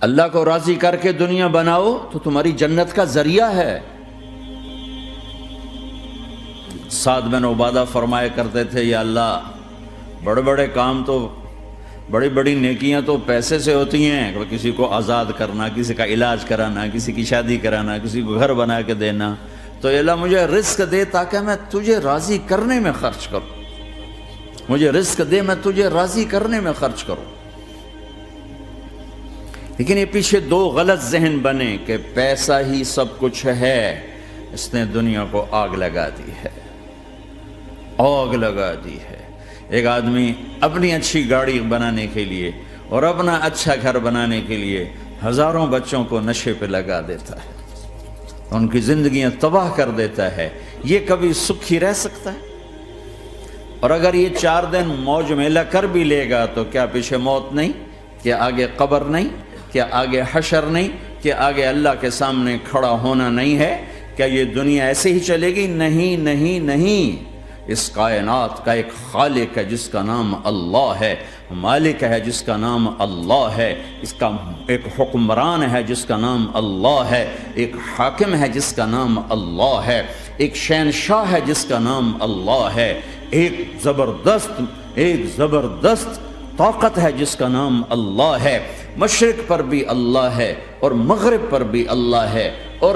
اللہ کو راضی کر کے دنیا بناؤ تو تمہاری جنت کا ذریعہ ہے۔ سعد بن عبادہ فرمایا کرتے تھے، یا اللہ بڑے بڑے کام تو، بڑی بڑی نیکیاں تو پیسے سے ہوتی ہیں، کسی کو آزاد کرنا، کسی کا علاج کرانا، کسی کی شادی کرانا، کسی کو گھر بنا کے دینا، تو اللہ مجھے رزق دے تاکہ میں تجھے راضی کرنے میں خرچ کروں، مجھے رزق دے میں تجھے راضی کرنے میں خرچ کروں۔ لیکن یہ پیچھے دو غلط ذہن بنے کہ پیسہ ہی سب کچھ ہے، اس نے دنیا کو آگ لگا دی ہے، آگ لگا دی ہے۔ ایک آدمی اپنی اچھی گاڑی بنانے کے لیے اور اپنا اچھا گھر بنانے کے لیے ہزاروں بچوں کو نشے پہ لگا دیتا ہے، ان کی زندگیاں تباہ کر دیتا ہے۔ یہ کبھی سکھی رہ سکتا ہے؟ اور اگر یہ 4 دن موج میلہ کر بھی لے گا تو کیا پیچھے موت نہیں؟ کیا آگے قبر نہیں؟ کیا آگے حشر نہیں؟ کیا آگے اللہ کے سامنے کھڑا ہونا نہیں ہے؟ کیا یہ دنیا ایسے ہی چلے گی؟ نہیں نہیں نہیں، اس کائنات کا ایک خالق ہے جس کا نام اللہ ہے، مالک ہے جس کا نام اللہ ہے، اس کا ایک حکمران ہے جس کا نام اللہ ہے، ایک حاکم ہے جس کا نام اللہ ہے، ایک شہنشاہ ہے جس کا نام اللہ ہے، ایک زبردست طاقت ہے جس کا نام اللہ ہے۔ مشرق پر بھی اللہ ہے اور مغرب پر بھی اللہ ہے اور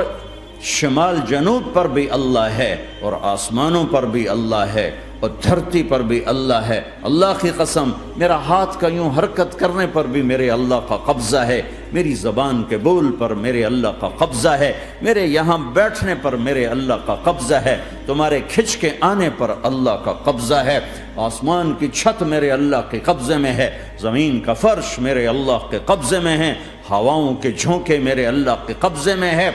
شمال جنوب پر بھی اللہ ہے اور آسمانوں پر بھی اللہ ہے اور دھرتی پر بھی اللہ ہے۔ اللہ کی قسم، میرا ہاتھ کا یوں حرکت کرنے پر بھی میرے اللہ کا قبضہ ہے، میری زبان کے بول پر میرے اللہ کا قبضہ ہے، میرے یہاں بیٹھنے پر میرے اللہ کا قبضہ ہے، تمہارے کھچ کے آنے پر اللہ کا قبضہ ہے۔ آسمان کی چھت میرے اللہ کے قبضے میں ہے، زمین کا فرش میرے اللہ کے قبضے میں ہے، ہواؤں کے جھونکے میرے اللہ کے قبضے میں ہے،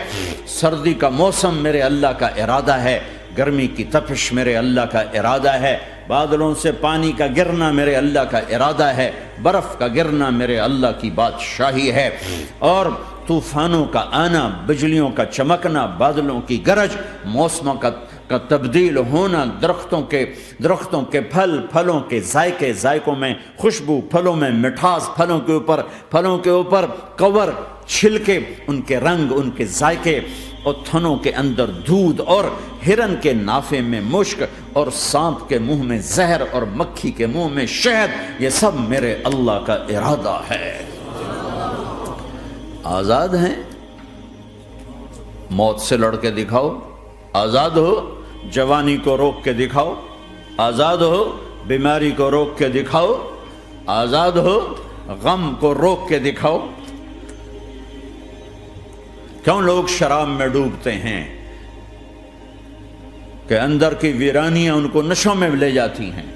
سردی کا موسم میرے اللہ کا ارادہ ہے، گرمی کی تپش میرے اللہ کا ارادہ ہے، بادلوں سے پانی کا گرنا میرے اللہ کا ارادہ ہے، برف کا گرنا میرے اللہ کی بادشاہی ہے، اور طوفانوں کا آنا، بجلیوں کا چمکنا، بادلوں کی گرج، موسموں کا تبدیل ہونا، درختوں کے پھلوں کے ذائقوں میں خوشبو، پھلوں میں مٹھاس، پھلوں کے اوپر کور، چھلکے، ان کے رنگ، ان کے ذائقے، اور تھنوں کے اندر دودھ، اور ہرن کے نافے میں مشک، اور سانپ کے منہ میں زہر، اور مکھی کے منہ میں شہد، یہ سب میرے اللہ کا ارادہ ہے۔ آزاد ہیں؟ موت سے لڑ کے دکھاؤ، آزاد ہو، جوانی کو روک کے دکھاؤ، آزاد ہو، بیماری کو روک کے دکھاؤ، آزاد ہو، غم کو روک کے دکھاؤ۔ کیوں لوگ شراب میں ڈوبتے ہیں؟ کہ اندر کی ویرانیاں ان کو نشوں میں لے جاتی ہیں،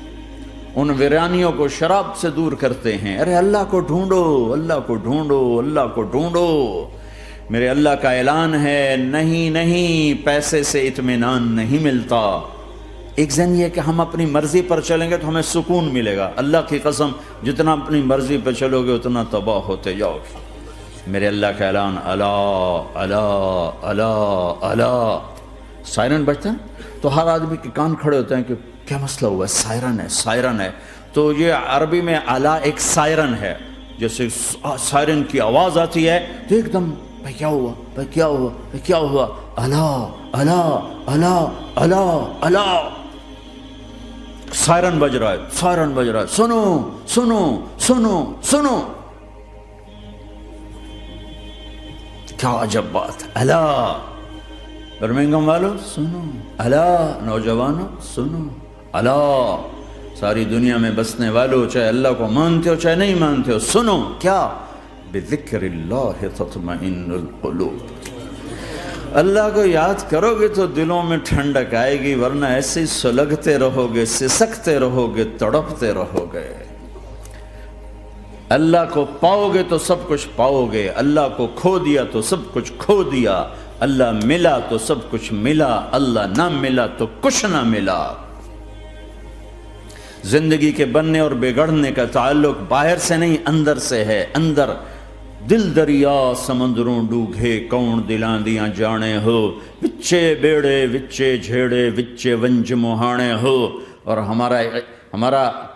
ان ویرانیوں کو شراب سے دور کرتے ہیں۔ ارے اللہ کو ڈھونڈو، اللہ کو ڈھونڈو، اللہ کو ڈھونڈو۔ میرے اللہ کا اعلان ہے، نہیں پیسے سے اطمینان نہیں ملتا۔ ایک ذہن یہ کہ ہم اپنی مرضی پر چلیں گے تو ہمیں سکون ملے گا۔ اللہ کی قسم، جتنا اپنی مرضی پہ چلو گے اتنا تباہ ہوتے جاؤ گے۔ میرے اللہ کا اعلان، اللہ اللہ اللہ اللہ، سائرن بجتا ہے تو ہر آدمی کے کان کھڑے ہوتے ہیں کہ کیا مسئلہ ہوا ہے، سائرن ہے۔ تو یہ عربی میں اعلیٰ ایک سائرن ہے، جیسے سائرن کی آواز آتی ہے تو ایک دم بھائی کیا ہوا، اللہ اللہ اللہ اللہ اللہ، سائرن بج رہا ہے، سنو سنو سنو سنو، کیا عجب بات ہے۔ اللہ برمنگم والوں سنو، اللہ نوجوانوں سنو، اللہ ساری دنیا میں بسنے والوں، چاہے اللہ کو مانتے ہو چاہے نہیں مانتے ہو، سنو، کیا؟ بذکر اللہ تطمئن القلوب، اللہ کو یاد کرو گے تو دلوں میں ٹھنڈک آئے گی، ورنہ ایسے ہی سلگتے رہو گے، سسکتے رہو گے، تڑپتے رہو گے۔ اللہ کو پاؤ گے تو سب کچھ پاؤ گے، اللہ کو کھو دیا تو سب کچھ کھو دیا، اللہ ملا تو سب کچھ ملا، اللہ نہ ملا تو کچھ نہ ملا۔ زندگی کے بننے اور بگڑنے کا تعلق باہر سے نہیں اندر سے ہے۔ اندر دل دریا سمندروں ڈوگے، کون دلاں دیاں جانے ہو، وچے بیڑے وچے جھیڑے وچے ونج مہانے ہو۔ اور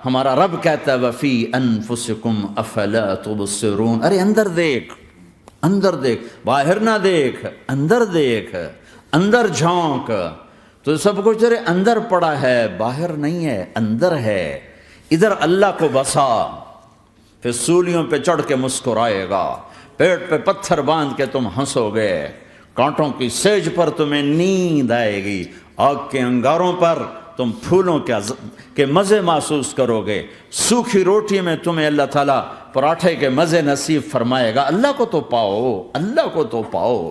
ہمارا رب کہتا ہے وفی انفسکم افلا تبصرون، ارے اندر دیکھ، اندر دیکھ، باہر نہ دیکھ، اندر دیکھ، اندر جھونک. تو سب کچھ تیرے اندر پڑا ہے، باہر نہیں ہے، اندر ہے. ادھر اللہ کو بسا، پھر سولیوں پہ چڑھ کے مسکرائے گا، پیٹ پہ پتھر باندھ کے تم ہنسو گے، کانٹوں کی سیج پر تمہیں نیند آئے گی، آگ کے انگاروں پر تم پھولوں کے مزے محسوس کرو گے، سوکھی روٹی میں تمہیں اللہ تعالیٰ پراٹھے کے مزے نصیب فرمائے گا. اللہ کو تو پاؤ، اللہ کو تو پاؤ.